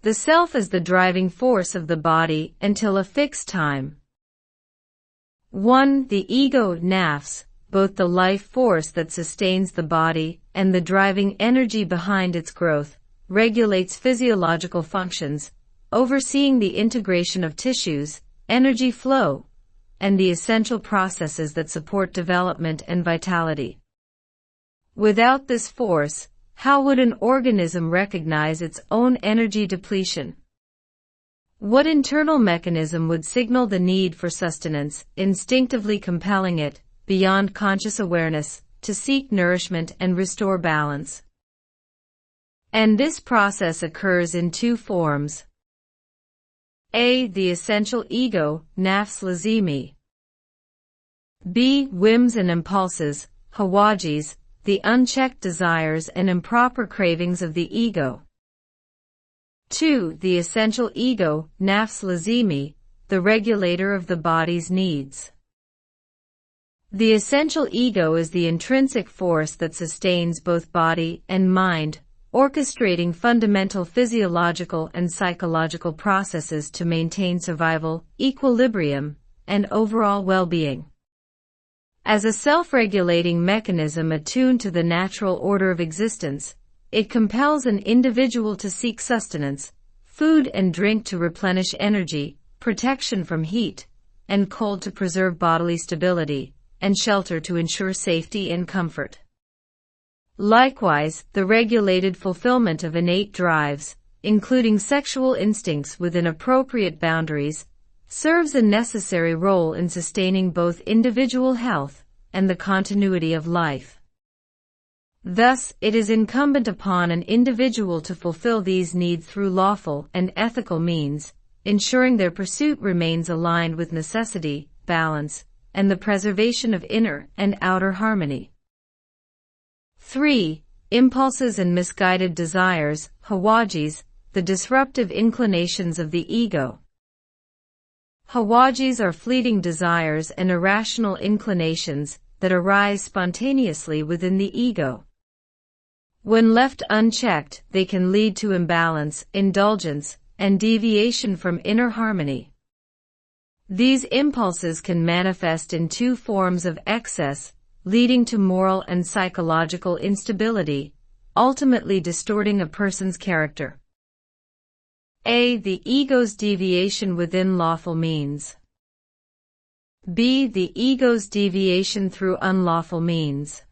The self is the driving force of the body until a fixed time. 1. The ego, nafs, both the life force that sustains the body and the driving energy behind its growth, regulates physiological functions, overseeing the integration of tissues, energy flow, and the essential processes that support development and vitality. Without this force, how would an organism recognize its own energy depletion? What internal mechanism would signal the need for sustenance, instinctively compelling it, beyond conscious awareness, to seek nourishment and restore balance? And this process occurs in two forms. A. The essential ego, nafs lazimi. B. Whims and impulses, hawajis, the unchecked desires and improper cravings of the ego. 2. The essential ego, nafs lazimi, the regulator of the body's needs. The essential ego is the intrinsic force that sustains both body and mind, orchestrating fundamental physiological and psychological processes to maintain survival, equilibrium, and overall well-being. As a self-regulating mechanism attuned to the natural order of existence, it compels an individual to seek sustenance, food and drink to replenish energy, protection from heat and cold to preserve bodily stability, and shelter to ensure safety and comfort. Likewise, the regulated fulfillment of innate drives, including sexual instincts within appropriate boundaries, serves a necessary role in sustaining both individual health and the continuity of life. Thus, it is incumbent upon an individual to fulfill these needs through lawful and ethical means, ensuring their pursuit remains aligned with necessity, balance, and the preservation of inner and outer harmony. 3. Impulses and misguided desires, hawajis, the disruptive inclinations of the ego. Hawajis are fleeting desires and irrational inclinations that arise spontaneously within the ego. When left unchecked, they can lead to imbalance, indulgence, and deviation from inner harmony. These impulses can manifest in two forms of excess, leading to moral and psychological instability, ultimately distorting a person's character. A. The ego's deviation within lawful means. B. The ego's deviation through unlawful means.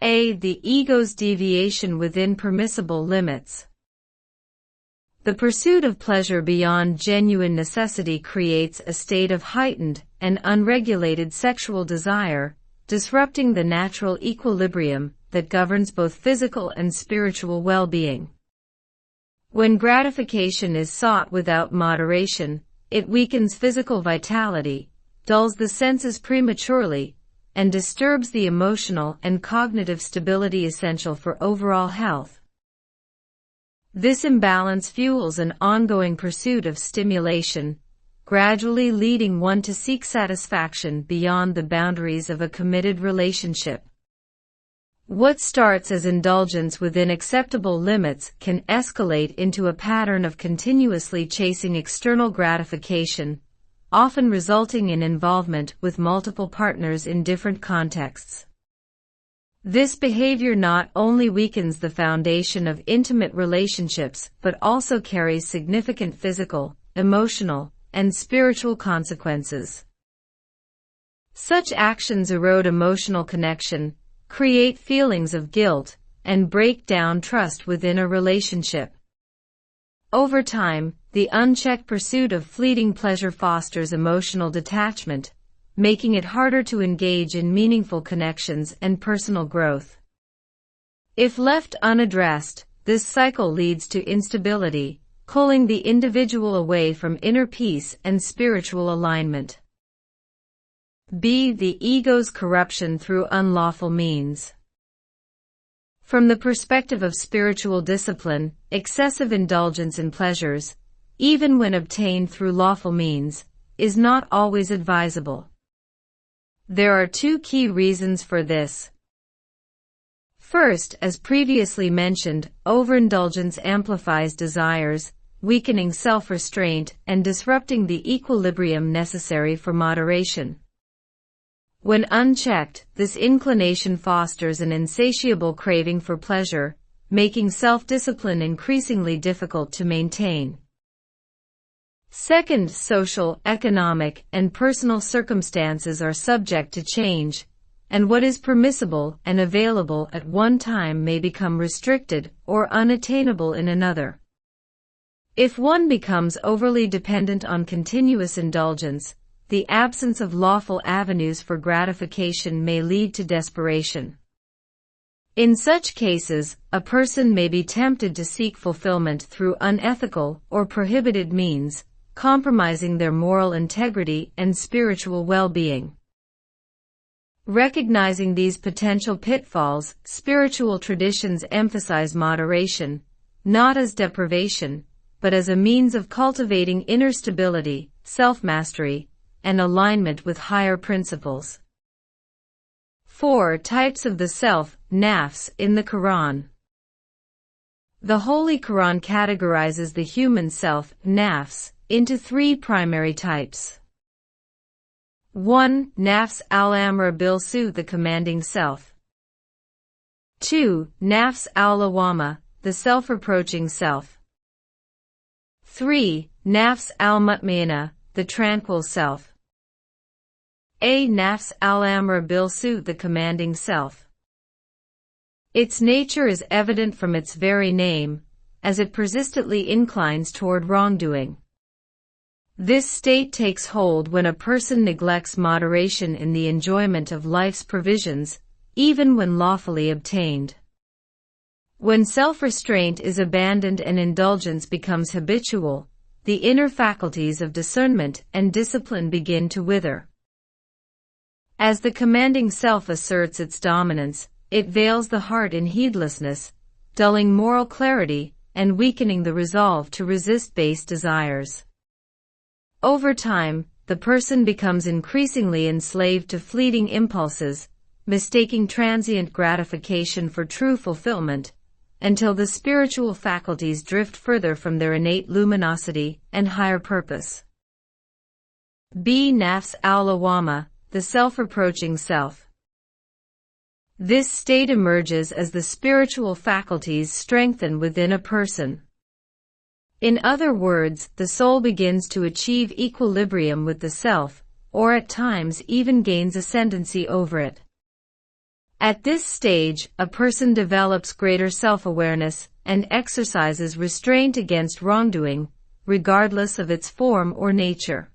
A. The ego's deviation within permissible limits. The pursuit of pleasure beyond genuine necessity creates a state of heightened and unregulated sexual desire, disrupting the natural equilibrium that governs both physical and spiritual well-being. When gratification is sought without moderation, it weakens physical vitality, dulls the senses prematurely, and disturbs the emotional and cognitive stability essential for overall health. This imbalance fuels an ongoing pursuit of stimulation, gradually leading one to seek satisfaction beyond the boundaries of a committed relationship. What starts as indulgence within acceptable limits can escalate into a pattern of continuously chasing external gratification, often resulting in involvement with multiple partners in different contexts. This behavior not only weakens the foundation of intimate relationships but also carries significant physical, emotional, and spiritual consequences. Such actions erode emotional connection, create feelings of guilt, and break down trust within a relationship. Over time, the unchecked pursuit of fleeting pleasure fosters emotional detachment, making it harder to engage in meaningful connections and personal growth. If left unaddressed, this cycle leads to instability, pulling the individual away from inner peace and spiritual alignment. B. The ego's corruption through unlawful means. From the perspective of spiritual discipline, excessive indulgence in pleasures, even when obtained through lawful means, is not always advisable. There are two key reasons for this. First, as previously mentioned, overindulgence amplifies desires, weakening self-restraint and disrupting the equilibrium necessary for moderation. When unchecked, this inclination fosters an insatiable craving for pleasure, making self-discipline increasingly difficult to maintain. Second, social, economic, and personal circumstances are subject to change, and what is permissible and available at one time may become restricted or unattainable in another. If one becomes overly dependent on continuous indulgence, the absence of lawful avenues for gratification may lead to desperation. In such cases, a person may be tempted to seek fulfillment through unethical or prohibited means, compromising their moral integrity and spiritual well-being. Recognizing these potential pitfalls, spiritual traditions emphasize moderation, not as deprivation, but as a means of cultivating inner stability, self-mastery, and alignment with higher principles. 4 types of the self, nafs, in the Quran. The Holy Quran categorizes the human self, nafs, into 3 primary types. 1. Nafs al-amra bil-su, the commanding self. 2. Nafs al-lawama, the self-reproaching self. 3. Nafs al-mutmainna, the tranquil self. A. Nafs al-amra bil-su, the commanding self. Its nature is evident from its very name, as it persistently inclines toward wrongdoing. This state takes hold when a person neglects moderation in the enjoyment of life's provisions, even when lawfully obtained. When self-restraint is abandoned and indulgence becomes habitual, the inner faculties of discernment and discipline begin to wither. As the commanding self asserts its dominance, it veils the heart in heedlessness, dulling moral clarity and weakening the resolve to resist base desires. Over time, the person becomes increasingly enslaved to fleeting impulses, mistaking transient gratification for true fulfillment, until the spiritual faculties drift further from their innate luminosity and higher purpose. B. Nafs al-lawama, the self-reproaching self. This state emerges as the spiritual faculties strengthen within a person. In other words, the soul begins to achieve equilibrium with the self, or at times even gains ascendancy over it. At this stage, a person develops greater self-awareness and exercises restraint against wrongdoing, regardless of its form or nature.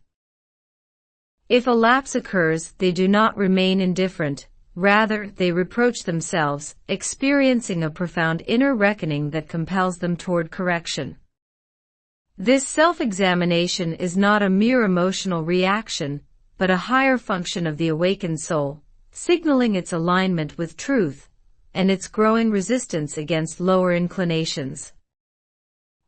If a lapse occurs, they do not remain indifferent, rather they reproach themselves, experiencing a profound inner reckoning that compels them toward correction. This self-examination is not a mere emotional reaction, but a higher function of the awakened soul, signaling its alignment with truth, and its growing resistance against lower inclinations.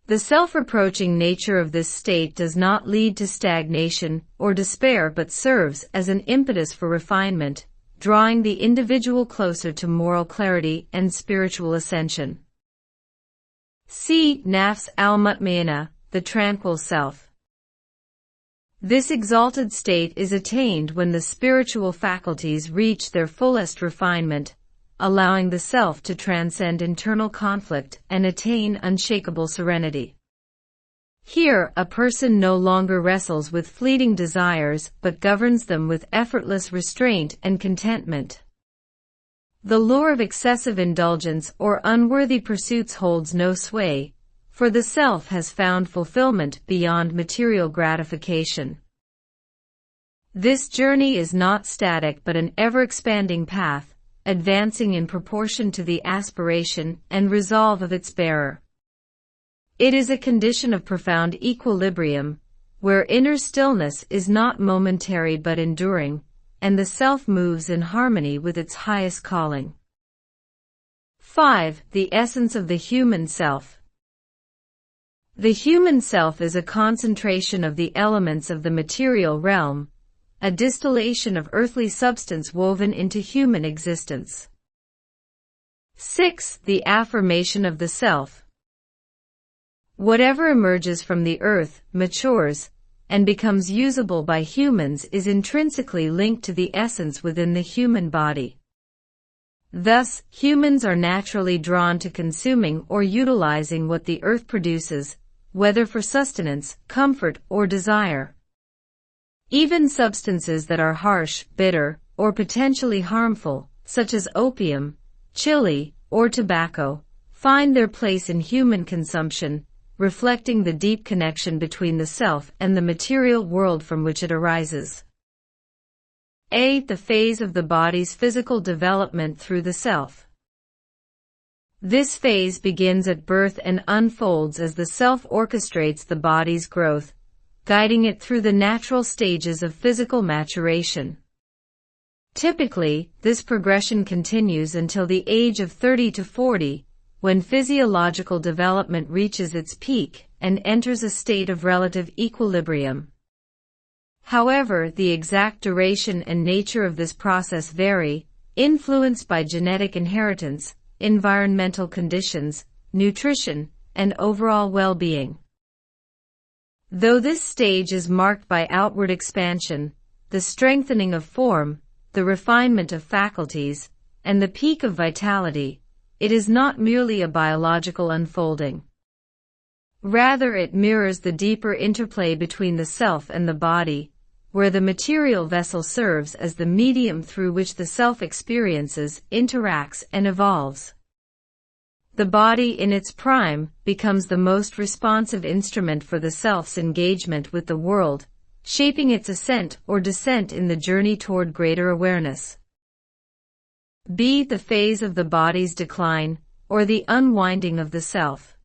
The self-reproaching nature of this state does not lead to stagnation or despair but serves as an impetus for refinement, drawing the individual closer to moral clarity and spiritual ascension. C. Nafs al-mutmainna, the tranquil self. This exalted state is attained when the spiritual faculties reach their fullest refinement, allowing the self to transcend internal conflict and attain unshakable serenity. Here, a person no longer wrestles with fleeting desires but governs them with effortless restraint and contentment. The lure of excessive indulgence or unworthy pursuits holds no sway, for the self has found fulfillment beyond material gratification. This journey is not static but an ever-expanding path, advancing in proportion to the aspiration and resolve of its bearer. It is a condition of profound equilibrium, where inner stillness is not momentary but enduring, and the self moves in harmony with its highest calling. 5. The essence of the human self. The human self is a concentration of the elements of the material realm, a distillation of earthly substance woven into human existence. 6. The affirmation of the self. Whatever emerges from the earth, matures, and becomes usable by humans is intrinsically linked to the essence within the human body. Thus, humans are naturally drawn to consuming or utilizing what the earth produces, whether for sustenance, comfort, or desire. Even substances that are harsh, bitter, or potentially harmful, such as opium, chili, or tobacco, find their place in human consumption, reflecting the deep connection between the self and the material world from which it arises. A. The phase of the body's physical development through the self. This phase begins at birth and unfolds as the self orchestrates the body's growth, guiding it through the natural stages of physical maturation. Typically, this progression continues until the age of 30 to 40, when physiological development reaches its peak and enters a state of relative equilibrium. However, the exact duration and nature of this process vary, influenced by genetic inheritance, environmental conditions, nutrition, and overall well-being. Though this stage is marked by outward expansion, the strengthening of form, the refinement of faculties, and the peak of vitality, it is not merely a biological unfolding. Rather, it mirrors the deeper interplay between the self and the body, where the material vessel serves as the medium through which the self experiences, interacts, and evolves. The body in its prime becomes the most responsive instrument for the self's engagement with the world, shaping its ascent or descent in the journey toward greater awareness. B. The phase of the body's decline, or the unwinding of the self.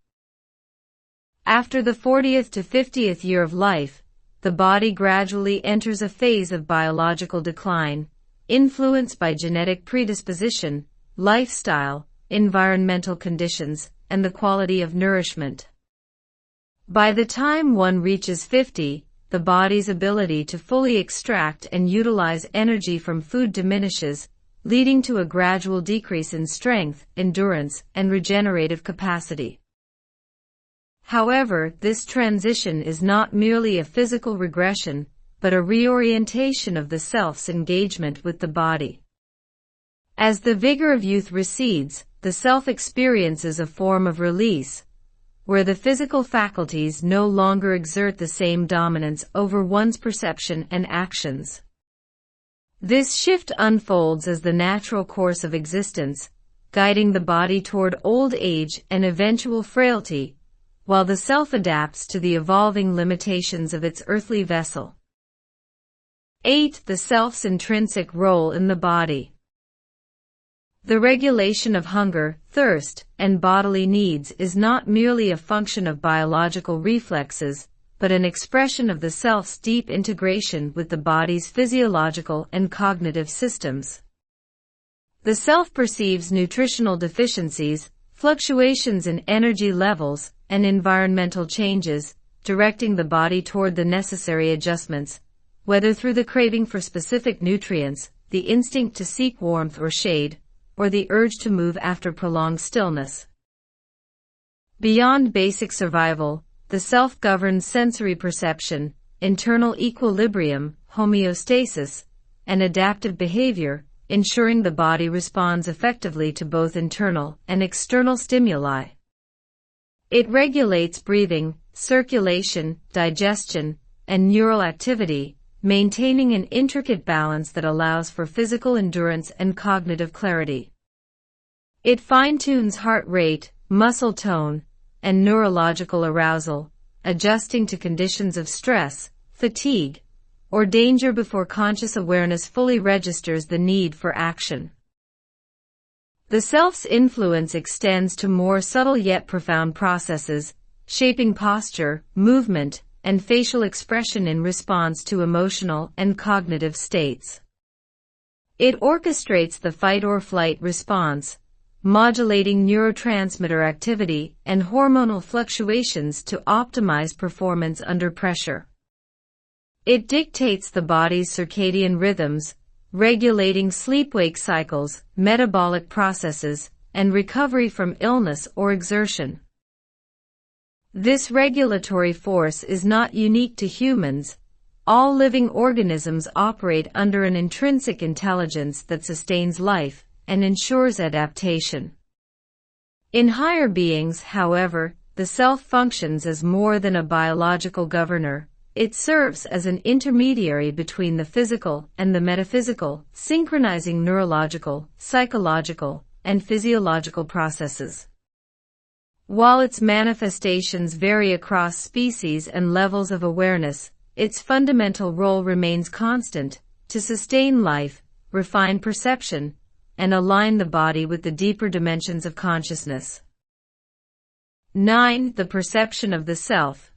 After the 40th to 50th year of life, the body gradually enters a phase of biological decline, influenced by genetic predisposition, lifestyle, environmental conditions, and the quality of nourishment. By the time one reaches 50, the body's ability to fully extract and utilize energy from food diminishes, leading to a gradual decrease in strength, endurance, and regenerative capacity. However, this transition is not merely a physical regression, but a reorientation of the self's engagement with the body. As the vigor of youth recedes, the self experiences a form of release, where the physical faculties no longer exert the same dominance over one's perception and actions. This shift unfolds as the natural course of existence, guiding the body toward old age and eventual frailty, while the self adapts to the evolving limitations of its earthly vessel. 8. The self's intrinsic role in the body. The regulation of hunger, thirst, and bodily needs is not merely a function of biological reflexes, but an expression of the self's deep integration with the body's physiological and cognitive systems. The self perceives nutritional deficiencies, fluctuations in energy levels, and environmental changes, directing the body toward the necessary adjustments, whether through the craving for specific nutrients, the instinct to seek warmth or shade, or the urge to move after prolonged stillness. Beyond basic survival, the self governs sensory perception, internal equilibrium, homeostasis, and adaptive behavior, ensuring the body responds effectively to both internal and external stimuli. It regulates breathing, circulation, digestion, and neural activity, maintaining an intricate balance that allows for physical endurance and cognitive clarity. It fine-tunes heart rate, muscle tone, and neurological arousal, adjusting to conditions of stress, fatigue, or danger before conscious awareness fully registers the need for action. The self's influence extends to more subtle yet profound processes, shaping posture, movement, and facial expression in response to emotional and cognitive states. It orchestrates the fight-or-flight response, modulating neurotransmitter activity and hormonal fluctuations to optimize performance under pressure. It dictates the body's circadian rhythms, regulating sleep-wake cycles, metabolic processes, and recovery from illness or exertion. This regulatory force is not unique to humans. All living organisms operate under an intrinsic intelligence that sustains life and ensures adaptation. In higher beings, however, the self functions as more than a biological governor. It serves as an intermediary between the physical and the metaphysical, synchronizing neurological, psychological, and physiological processes. While its manifestations vary across species and levels of awareness, its fundamental role remains constant: to sustain life, refine perception, and align the body with the deeper dimensions of consciousness. 9. The perception of the self.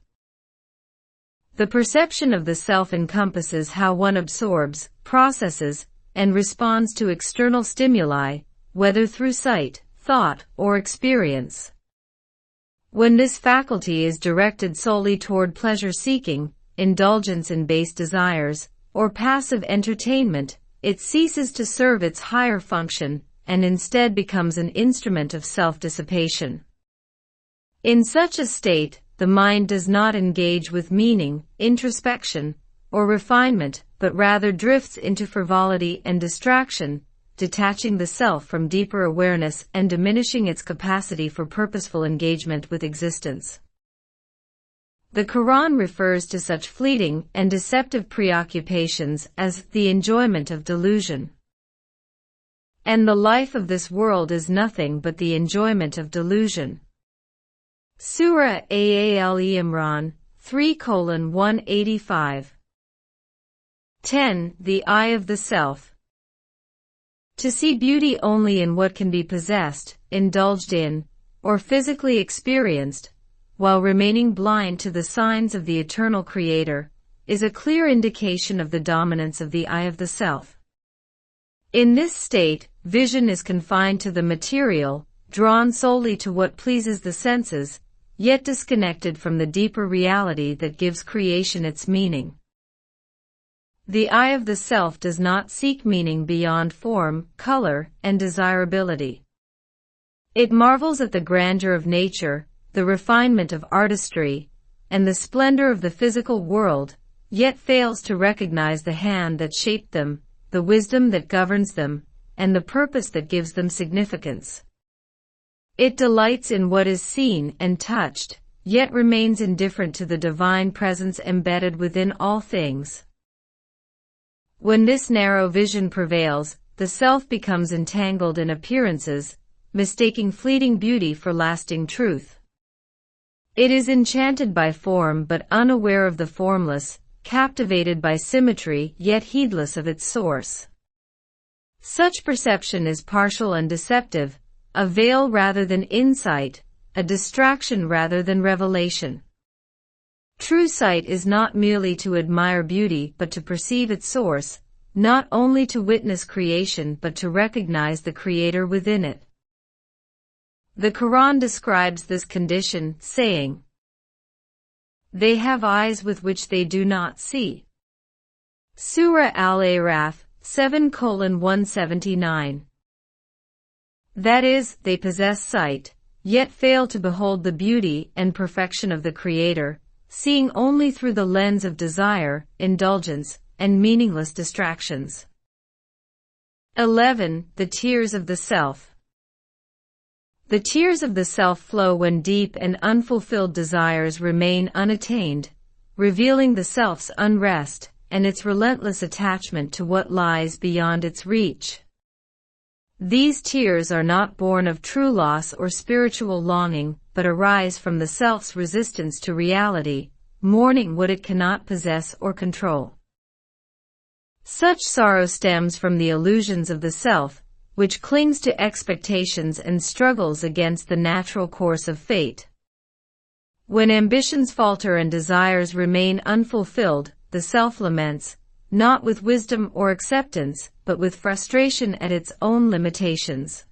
The perception of the self encompasses how one absorbs, processes, and responds to external stimuli, whether through sight, thought, or experience. When this faculty is directed solely toward pleasure-seeking, indulgence in base desires, or passive entertainment, it ceases to serve its higher function, and instead becomes an instrument of self-dissipation. In such a state, the mind does not engage with meaning, introspection, or refinement, but rather drifts into frivolity and distraction, detaching the self from deeper awareness and diminishing its capacity for purposeful engagement with existence. The Quran refers to such fleeting and deceptive preoccupations as the enjoyment of delusion. And the life of this world is nothing but the enjoyment of delusion. Surah Al-Imran 3:185. 10. The eye of the self. To see beauty only in what can be possessed, indulged in, or physically experienced, while remaining blind to the signs of the eternal Creator, is a clear indication of the dominance of the eye of the self. In this state, vision is confined to the material, drawn solely to what pleases the senses, yet disconnected from the deeper reality that gives creation its meaning. The eye of the self does not seek meaning beyond form, color, and desirability. It marvels at the grandeur of nature, the refinement of artistry, and the splendor of the physical world, yet fails to recognize the hand that shaped them, the wisdom that governs them, and the purpose that gives them significance. It delights in what is seen and touched, yet remains indifferent to the divine presence embedded within all things. When this narrow vision prevails, the self becomes entangled in appearances, mistaking fleeting beauty for lasting truth. It is enchanted by form but unaware of the formless, captivated by symmetry yet heedless of its source. Such perception is partial and deceptive, a veil rather than insight, a distraction rather than revelation. True sight is not merely to admire beauty but to perceive its source, not only to witness creation but to recognize the Creator within it. The Quran describes this condition, saying, "They have eyes with which they do not see." Surah Al-A'raf 7:179. That is, they possess sight, yet fail to behold the beauty and perfection of the Creator, seeing only through the lens of desire, indulgence, and meaningless distractions. 11. The tears of the self. The tears of the self flow when deep and unfulfilled desires remain unattained, revealing the self's unrest and its relentless attachment to what lies beyond its reach. These tears are not born of true loss or spiritual longing, but arise from the self's resistance to reality, mourning what it cannot possess or control. Such sorrow stems from the illusions of the self, which clings to expectations and struggles against the natural course of fate. When ambitions falter and desires remain unfulfilled, the self laments, not with wisdom or acceptance, but with frustration at its own limitations.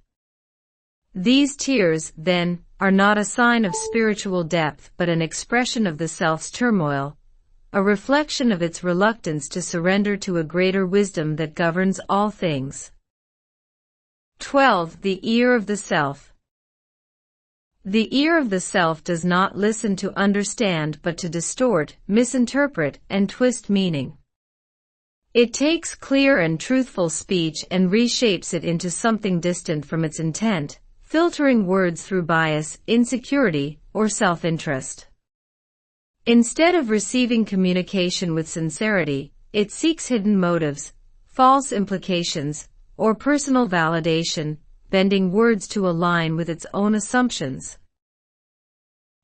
These tears, then, are not a sign of spiritual depth but an expression of the self's turmoil, a reflection of its reluctance to surrender to a greater wisdom that governs all things. 12. The ear of the self. The ear of the self does not listen to understand but to distort, misinterpret, and twist meaning. It takes clear and truthful speech and reshapes it into something distant from its intent, filtering words through bias, insecurity, or self-interest. Instead of receiving communication with sincerity, it seeks hidden motives, false implications, or personal validation, bending words to align with its own assumptions.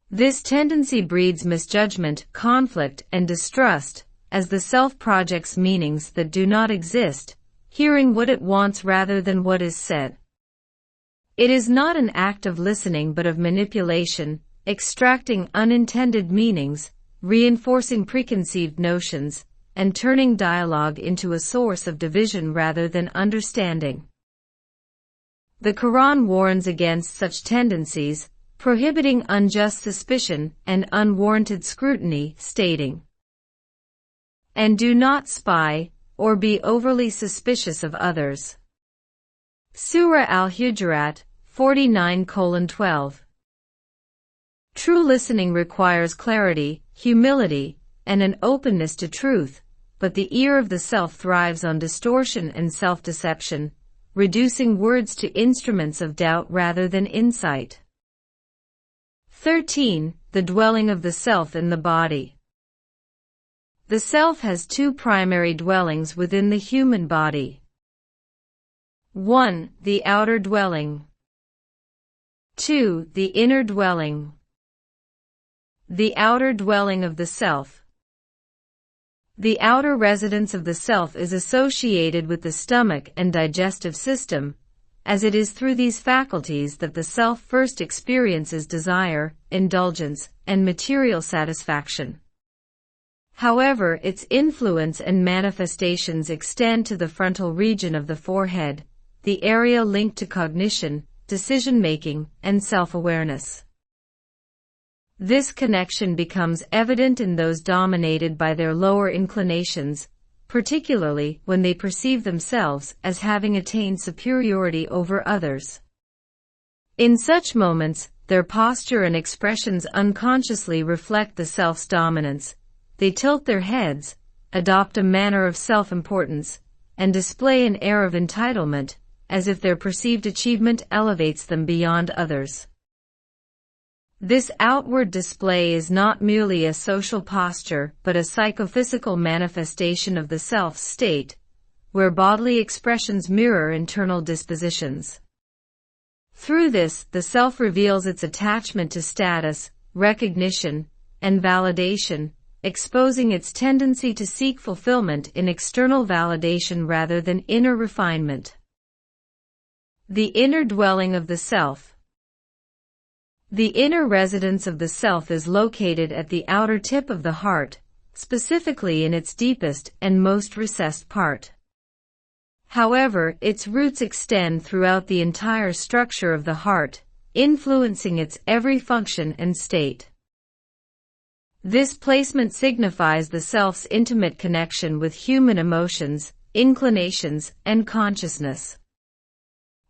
This tendency breeds misjudgment, conflict, and distrust, as the self projects meanings that do not exist, hearing what it wants rather than what is said. It is not an act of listening but of manipulation, extracting unintended meanings, reinforcing preconceived notions, and turning dialogue into a source of division rather than understanding. The Quran warns against such tendencies, prohibiting unjust suspicion and unwarranted scrutiny, stating, "And do not spy, or be overly suspicious of others." Surah Al-Hujurat, 49:12. True listening requires clarity, humility, and an openness to truth, but the ear of the self thrives on distortion and self-deception, reducing words to instruments of doubt rather than insight. 13. The dwelling of the self in the body. The self has two primary dwellings within the human body. 1. The outer dwelling. 2. The inner dwelling. The outer dwelling of the self. The outer residence of the self is associated with the stomach and digestive system, as it is through these faculties that the self first experiences desire, indulgence, and material satisfaction. However, its influence and manifestations extend to the frontal region of the forehead, the area linked to cognition, decision-making, and self-awareness. This connection becomes evident in those dominated by their lower inclinations, particularly when they perceive themselves as having attained superiority over others. In such moments, their posture and expressions unconsciously reflect the self's dominance. They tilt their heads, adopt a manner of self-importance, and display an air of entitlement, as if their perceived achievement elevates them beyond others. This outward display is not merely a social posture but a psychophysical manifestation of the self's state, where bodily expressions mirror internal dispositions. Through this, the self reveals its attachment to status, recognition, and validation, exposing its tendency to seek fulfillment in external validation rather than inner refinement. The inner dwelling of the self. The inner residence of the self is located at the outer tip of the heart, specifically in its deepest and most recessed part. However, its roots extend throughout the entire structure of the heart, influencing its every function and state. This placement signifies the self's intimate connection with human emotions, inclinations, and consciousness.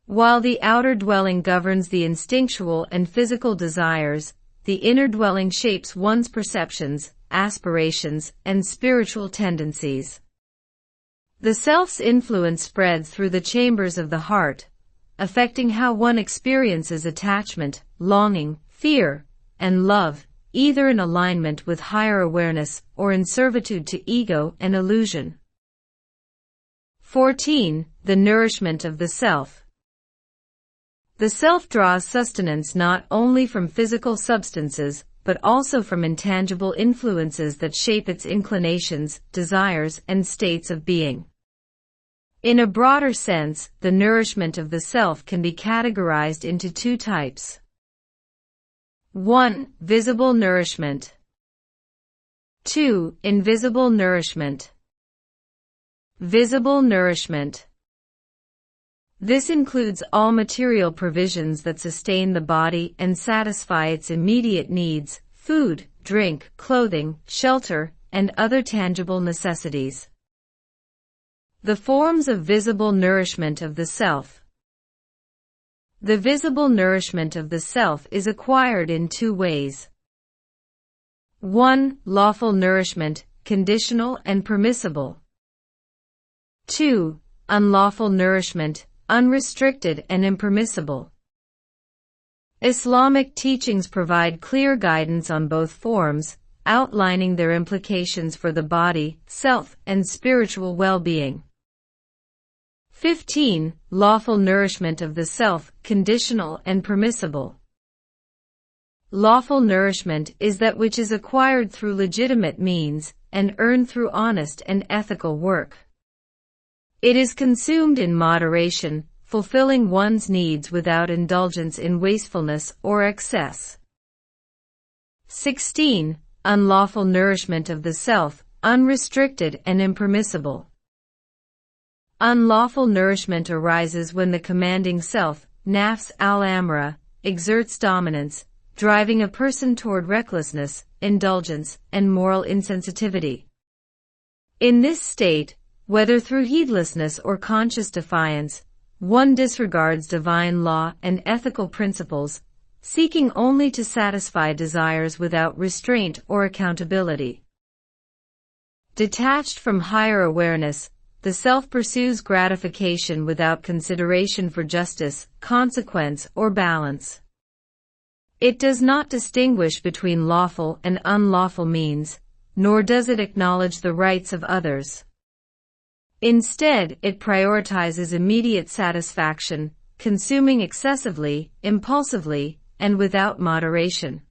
While the outer dwelling governs the instinctual and physical desires, the inner dwelling shapes one's perceptions, aspirations, and spiritual tendencies. The self's influence spreads through the chambers of the heart, affecting how one experiences attachment, longing, fear, and love, either in alignment with higher awareness or in servitude to ego and illusion. 14. The nourishment of the self. The self draws sustenance not only from physical substances, but also from intangible influences that shape its inclinations, desires, and states of being. In a broader sense, the nourishment of the self can be categorized into two types. 1. Visible nourishment. 2. Invisible nourishment. Visible nourishment. This includes all material provisions that sustain the body and satisfy its immediate needs: food, drink, clothing, shelter, and other tangible necessities. The forms of visible nourishment of the self. The visible nourishment of the self is acquired in two ways. 1. Lawful nourishment, conditional and permissible. 2. Unlawful nourishment, unrestricted and impermissible. Islamic teachings provide clear guidance on both forms, outlining their implications for the body, self, and spiritual well-being. 15. Lawful nourishment of the self, conditional and permissible. Lawful nourishment is that which is acquired through legitimate means and earned through honest and ethical work. It is consumed in moderation, fulfilling one's needs without indulgence in wastefulness or excess. 16. Unlawful nourishment of the self, unrestricted and impermissible. Unlawful nourishment arises when the commanding self, nafs al-amra, exerts dominance, driving a person toward recklessness, indulgence, and moral insensitivity. In this state, whether through heedlessness or conscious defiance, one disregards divine law and ethical principles, seeking only to satisfy desires without restraint or accountability. Detached from higher awareness, the self pursues gratification without consideration for justice, consequence, or balance. It does not distinguish between lawful and unlawful means, nor does it acknowledge the rights of others. Instead, it prioritizes immediate satisfaction, consuming excessively, impulsively, and without moderation.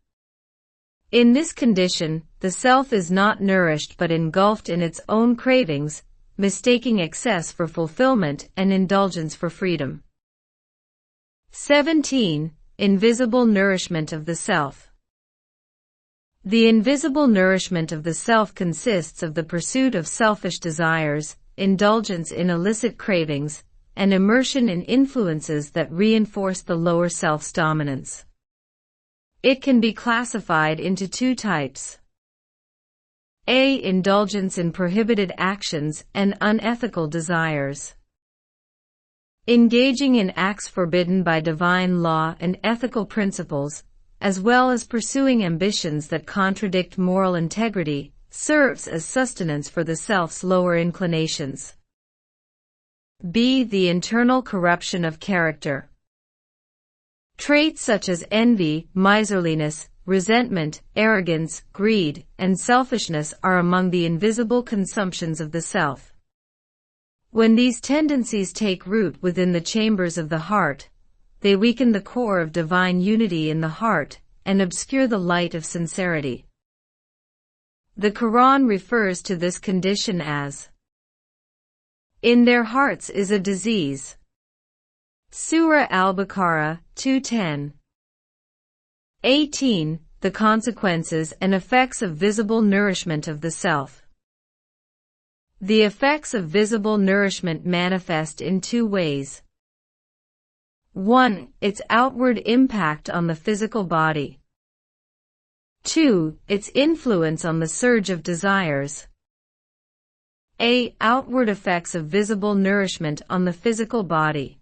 In this condition, the self is not nourished but engulfed in its own cravings, mistaking excess for fulfillment and indulgence for freedom. 17. Invisible nourishment of the self. The invisible nourishment of the self consists of the pursuit of selfish desires, indulgence in illicit cravings, and immersion in influences that reinforce the lower self's dominance. It can be classified into two types. A. Indulgence in prohibited actions and unethical desires. Engaging in acts forbidden by divine law and ethical principles, as well as pursuing ambitions that contradict moral integrity, serves as sustenance for the self's lower inclinations. B. The internal corruption of character. Traits such as envy, miserliness, resentment, arrogance, greed, and selfishness are among the invisible consumptions of the self. When these tendencies take root within the chambers of the heart, they weaken the core of divine unity in the heart and obscure the light of sincerity. The Quran refers to this condition as "in their hearts is a disease." Surah Al-Baqarah 2:10. 18. The consequences and effects of visible nourishment of the self. The effects of visible nourishment manifest in two ways. 1. Its outward impact on the physical body. 2. Its influence on the surge of desires. A. Outward effects of visible nourishment on the physical body.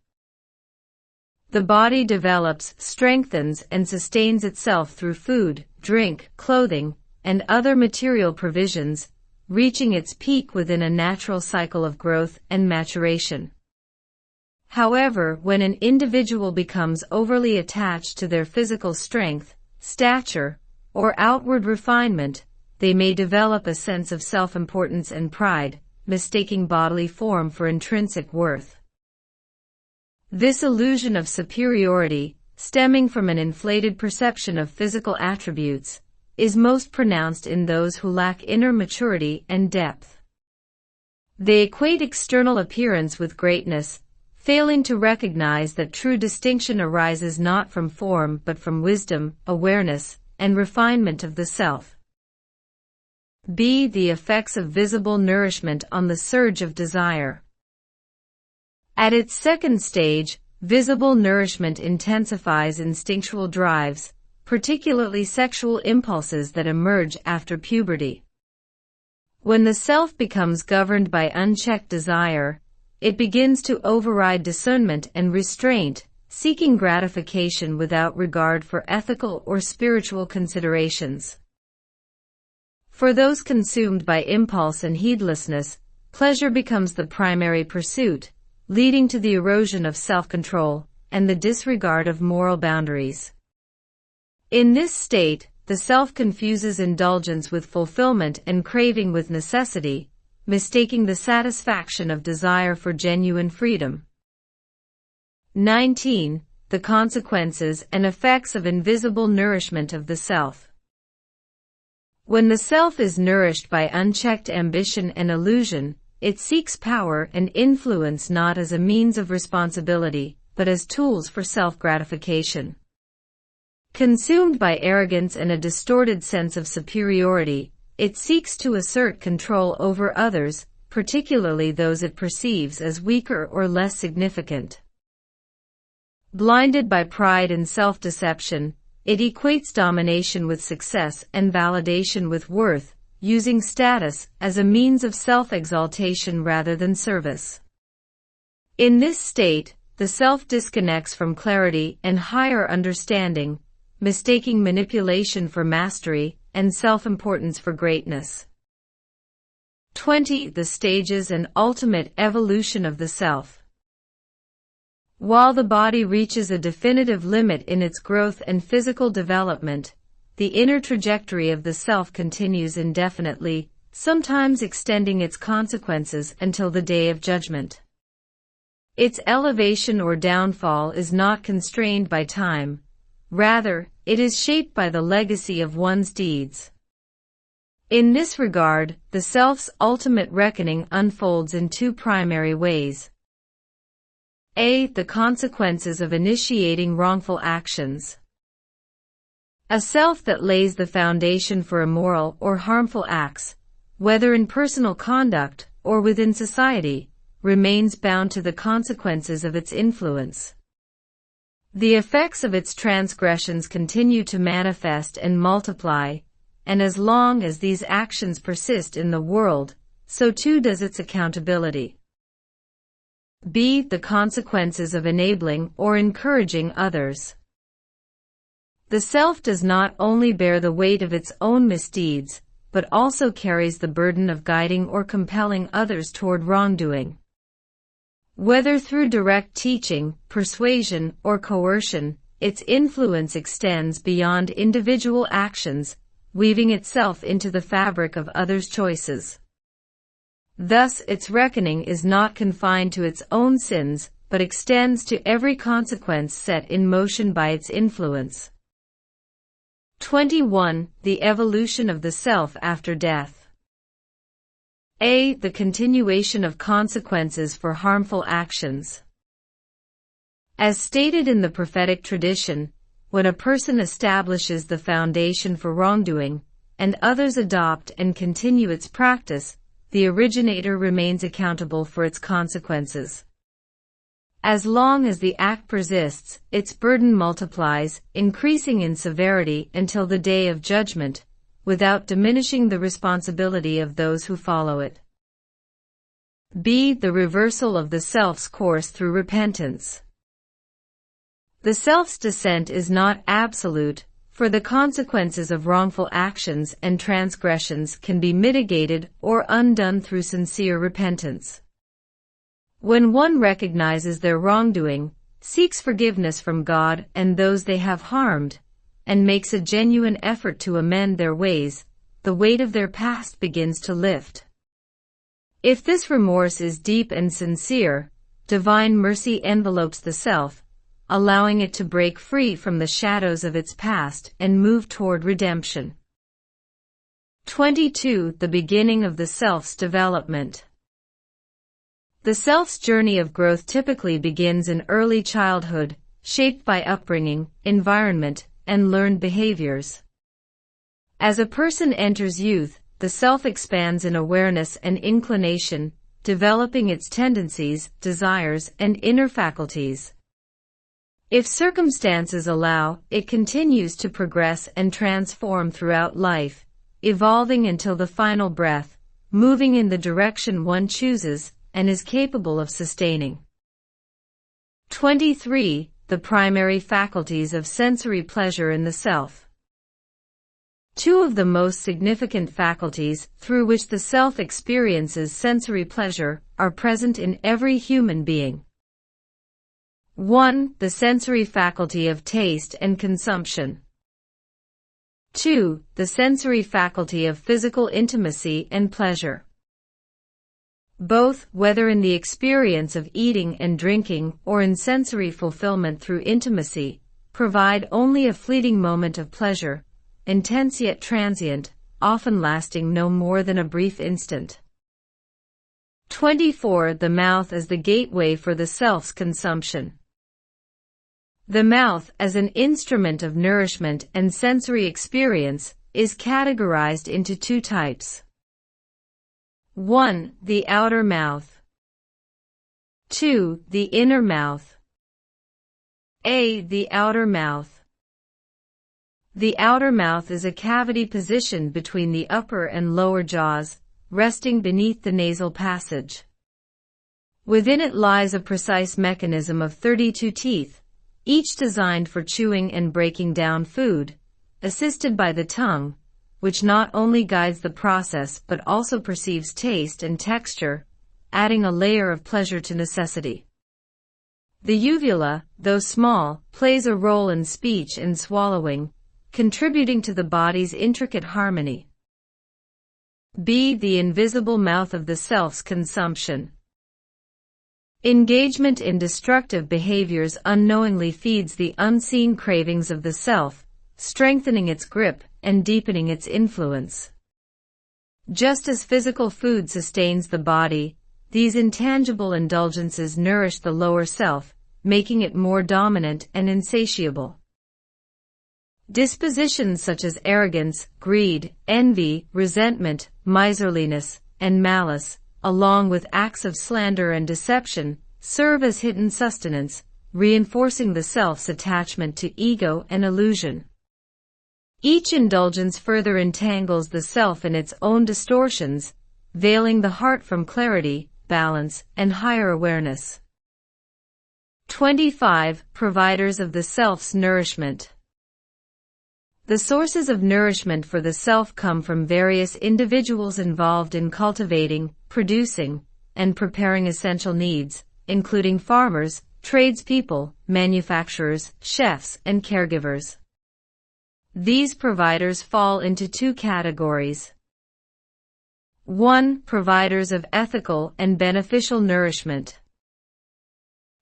The body develops, strengthens, and sustains itself through food, drink, clothing, and other material provisions, reaching its peak within a natural cycle of growth and maturation. However, when an individual becomes overly attached to their physical strength, stature, or outward refinement, they may develop a sense of self-importance and pride, mistaking bodily form for intrinsic worth. This illusion of superiority, stemming from an inflated perception of physical attributes, is most pronounced in those who lack inner maturity and depth. They equate external appearance with greatness, failing to recognize that true distinction arises not from form but from wisdom, awareness, and refinement of the self. B. The effects of visible nourishment on the surge of desire. At its second stage, visible nourishment intensifies instinctual drives, particularly sexual impulses that emerge after puberty. When the self becomes governed by unchecked desire, it begins to override discernment and restraint, seeking gratification without regard for ethical or spiritual considerations. For those consumed by impulse and heedlessness, pleasure becomes the primary pursuit, leading to the erosion of self-control and the disregard of moral boundaries. In this state, the self confuses indulgence with fulfillment and craving with necessity, mistaking the satisfaction of desire for genuine freedom. 19. The consequences and effects of invisible nourishment of the self. When the self is nourished by unchecked ambition and illusion, it seeks power and influence not as a means of responsibility, but as tools for self-gratification. Consumed by arrogance and a distorted sense of superiority, it seeks to assert control over others, particularly those it perceives as weaker or less significant. Blinded by pride and self-deception, it equates domination with success and validation with worth, using status as a means of self-exaltation rather than service. In this state, the self disconnects from clarity and higher understanding, mistaking manipulation for mastery and self-importance for greatness. 20. The stages and ultimate evolution of the self. While the body reaches a definitive limit in its growth and physical development, the inner trajectory of the self continues indefinitely, sometimes extending its consequences until the day of judgment. Its elevation or downfall is not constrained by time. Rather, it is shaped by the legacy of one's deeds. In this regard, the self's ultimate reckoning unfolds in two primary ways. A. The consequences of initiating wrongful actions. A self that lays the foundation for immoral or harmful acts, whether in personal conduct or within society, remains bound to the consequences of its influence. The effects of its transgressions continue to manifest and multiply, and as long as these actions persist in the world, so too does its accountability. B. The consequences of enabling or encouraging others. The self does not only bear the weight of its own misdeeds, but also carries the burden of guiding or compelling others toward wrongdoing. Whether through direct teaching, persuasion, or coercion, its influence extends beyond individual actions, weaving itself into the fabric of others' choices. Thus, its reckoning is not confined to its own sins, but extends to every consequence set in motion by its influence. 21. The evolution of the self after death. A. The continuation of consequences for harmful actions. As stated in the prophetic tradition, when a person establishes the foundation for wrongdoing, and others adopt and continue its practice, the originator remains accountable for its consequences. As long as the act persists, its burden multiplies, increasing in severity until the day of judgment, without diminishing the responsibility of those who follow it. B. The reversal of the self's course through repentance. The self's descent is not absolute, for the consequences of wrongful actions and transgressions can be mitigated or undone through sincere repentance. When one recognizes their wrongdoing, seeks forgiveness from God and those they have harmed, and makes a genuine effort to amend their ways, the weight of their past begins to lift. If this remorse is deep and sincere, divine mercy envelopes the self, allowing it to break free from the shadows of its past and move toward redemption. 22. The beginning of the self's development. The self's journey of growth typically begins in early childhood, shaped by upbringing, environment, and learned behaviors. As a person enters youth, the self expands in awareness and inclination, developing its tendencies, desires, and inner faculties. If circumstances allow, it continues to progress and transform throughout life, evolving until the final breath, moving in the direction one chooses and is capable of sustaining. 23. the primary faculties of sensory pleasure in the self. Two of the most significant faculties through which the self experiences sensory pleasure are present in every human being. 1. The sensory faculty of taste and consumption. 2. The sensory faculty of physical intimacy and pleasure. Both, whether in the experience of eating and drinking or in sensory fulfillment through intimacy, provide only a fleeting moment of pleasure, intense yet transient, often lasting no more than a brief instant. 24. The mouth as the gateway for the self's consumption. The mouth, as an instrument of nourishment and sensory experience, is categorized into two types. 1. The outer mouth. 2. The inner mouth. A. The outer mouth. The outer mouth is a cavity positioned between the upper and lower jaws, resting beneath the nasal passage. Within it lies a precise mechanism of 32 teeth, each designed for chewing and breaking down food, assisted by the tongue, which not only guides the process but also perceives taste and texture, adding a layer of pleasure to necessity. The uvula, though small, plays a role in speech and swallowing, contributing to the body's intricate harmony. B. The invisible mouth of the self's consumption. Engagement in destructive behaviors unknowingly feeds the unseen cravings of the self, strengthening its grip and deepening its influence. Just as physical food sustains the body, these intangible indulgences nourish the lower self, making it more dominant and insatiable. Dispositions such as arrogance, greed, envy, resentment, miserliness, and malice, along with acts of slander and deception, serve as hidden sustenance, reinforcing the self's attachment to ego and illusion. Each indulgence further entangles the self in its own distortions, veiling the heart from clarity, balance, and higher awareness. 25. Providers of the self's nourishment. The sources of nourishment for the self come from various individuals involved in cultivating, producing, and preparing essential needs, including farmers, tradespeople, manufacturers, chefs, and caregivers. These providers fall into two categories. 1. Providers of ethical and beneficial nourishment.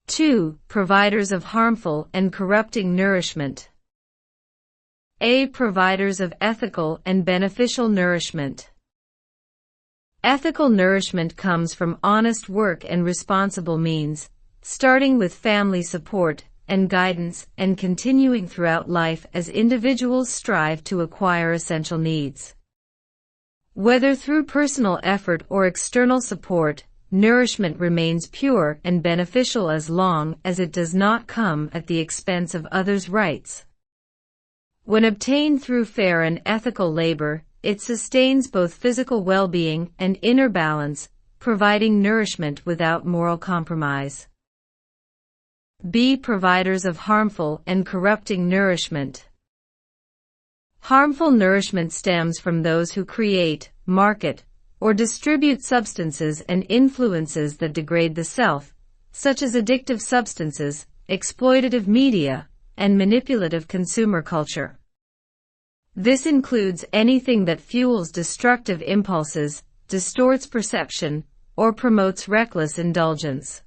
2. Providers of harmful and corrupting nourishment. A. Providers of ethical and beneficial nourishment. Ethical nourishment comes from honest work and responsible means, starting with family support and guidance and continuing throughout life as individuals strive to acquire essential needs. Whether through personal effort or external support, nourishment remains pure and beneficial as long as it does not come at the expense of others' rights. When obtained through fair and ethical labor, it sustains both physical well-being and inner balance, providing nourishment without moral compromise. B. Providers of harmful and corrupting nourishment. Harmful nourishment stems from those who create, market, or distribute substances and influences that degrade the self, such as addictive substances, exploitative media, and manipulative consumer culture. This includes anything that fuels destructive impulses, distorts perception, or promotes reckless indulgence.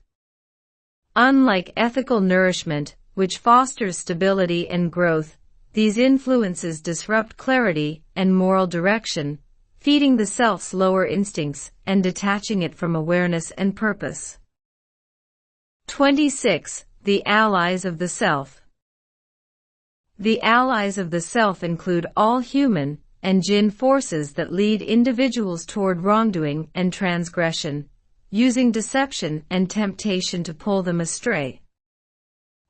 Unlike ethical nourishment, which fosters stability and growth, these influences disrupt clarity and moral direction, feeding the self's lower instincts and detaching it from awareness and purpose. 26. The allies of the self. The allies of the self include all human and jinn forces that lead individuals toward wrongdoing and transgression, using deception and temptation to pull them astray.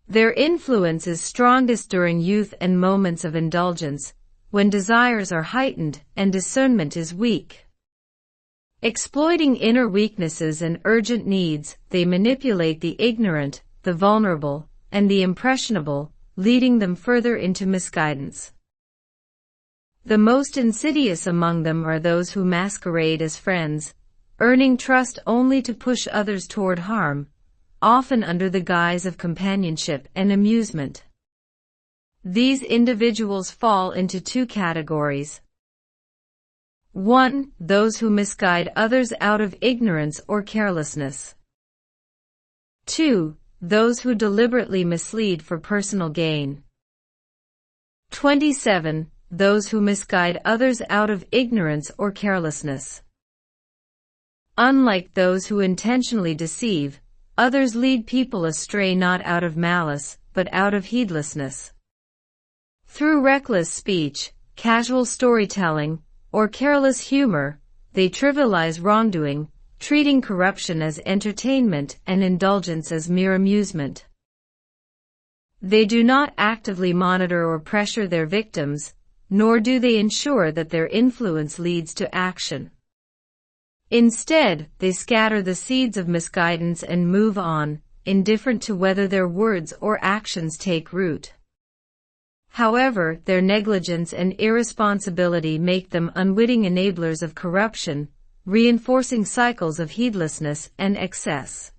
Their influence is strongest during youth and moments of indulgence, when desires are heightened and discernment is weak. Exploiting inner weaknesses and urgent needs, they manipulate the ignorant, the vulnerable, and the impressionable, leading them further into misguidance. The most insidious among them are those who masquerade as friends, earning trust only to push others toward harm, often under the guise of companionship and amusement. These individuals fall into two categories. 1. Those who misguide others out of ignorance or carelessness. 2. Those who deliberately mislead for personal gain. 27. Those who misguide others out of ignorance or carelessness. Unlike those who intentionally deceive, others lead people astray not out of malice, but out of heedlessness. Through reckless speech, casual storytelling, or careless humor, they trivialize wrongdoing, treating corruption as entertainment and indulgence as mere amusement. They do not actively monitor or pressure their victims, nor do they ensure that their influence leads to action. Instead, they scatter the seeds of misguidance and move on, indifferent to whether their words or actions take root. However, their negligence and irresponsibility make them unwitting enablers of corruption, reinforcing cycles of heedlessness and excess.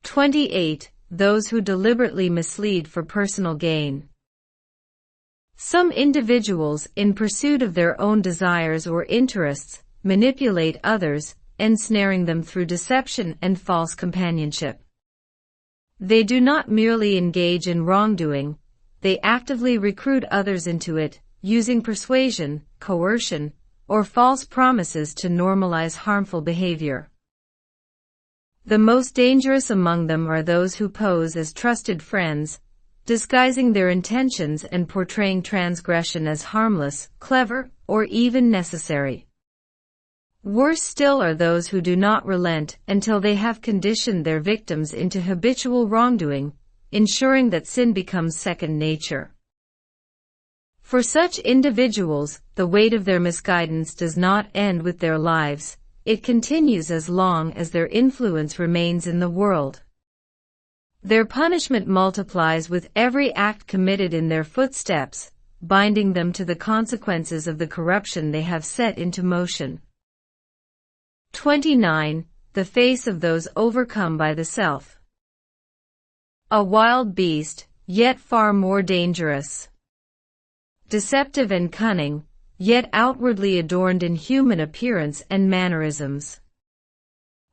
28. Those who deliberately mislead for personal gain. Some individuals, in pursuit of their own desires or interests, manipulate others, ensnaring them through deception and false companionship. They do not merely engage in wrongdoing, they actively recruit others into it, using persuasion, coercion, or false promises to normalize harmful behavior. The most dangerous among them are those who pose as trusted friends, disguising their intentions and portraying transgression as harmless, clever, or even necessary. Worse still are those who do not relent until they have conditioned their victims into habitual wrongdoing, ensuring that sin becomes second nature. For such individuals, the weight of their misguidance does not end with their lives, it continues as long as their influence remains in the world. Their punishment multiplies with every act committed in their footsteps, binding them to the consequences of the corruption they have set into motion. 29. The face of those overcome by the self. A wild beast, yet far more dangerous. Deceptive and cunning, yet outwardly adorned in human appearance and mannerisms.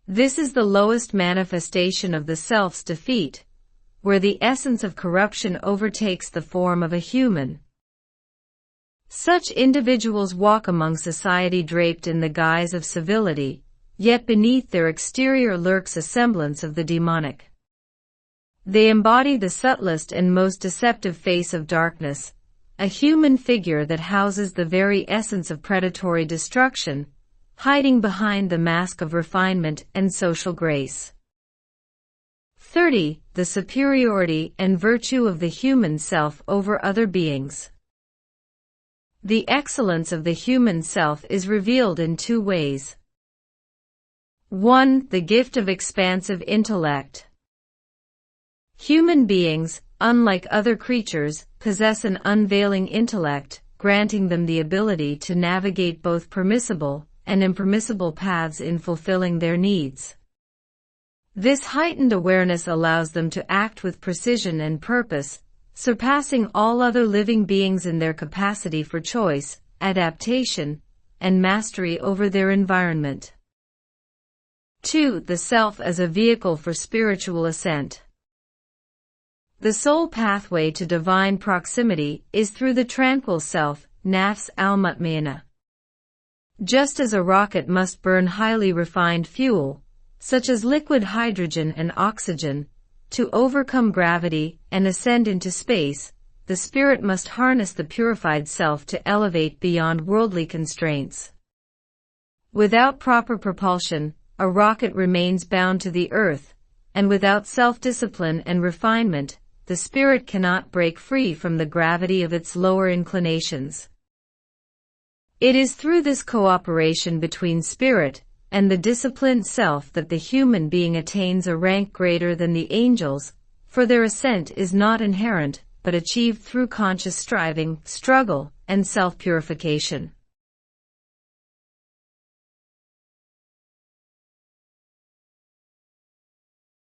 This is the lowest manifestation of the self's defeat, where the essence of corruption overtakes the form of a human. Such individuals walk among society draped in the guise of civility, yet beneath their exterior lurks a semblance of the demonic. They embody the subtlest and most deceptive face of darkness, a human figure that houses the very essence of predatory destruction, hiding behind the mask of refinement and social grace. 30. The superiority and virtue of the human self over other beings. The excellence of the human self is revealed in two ways. 1. The gift of expansive intellect. Human beings, unlike other creatures, possess an unveiling intellect, granting them the ability to navigate both permissible and impermissible paths in fulfilling their needs. This heightened awareness allows them to act with precision and purpose, surpassing all other living beings in their capacity for choice, adaptation, and mastery over their environment. 2. The self as a vehicle for spiritual ascent. The sole pathway to divine proximity is through the tranquil self, nafs al-mutmainah. Just as a rocket must burn highly refined fuel, such as liquid hydrogen and oxygen, to overcome gravity and ascend into space, the spirit must harness the purified self to elevate beyond worldly constraints. Without proper propulsion, a rocket remains bound to the earth, and without self-discipline and refinement, the spirit cannot break free from the gravity of its lower inclinations. It is through this cooperation between spirit and the disciplined self that the human being attains a rank greater than the angels, for their ascent is not inherent, but achieved through conscious striving, struggle, and self-purification.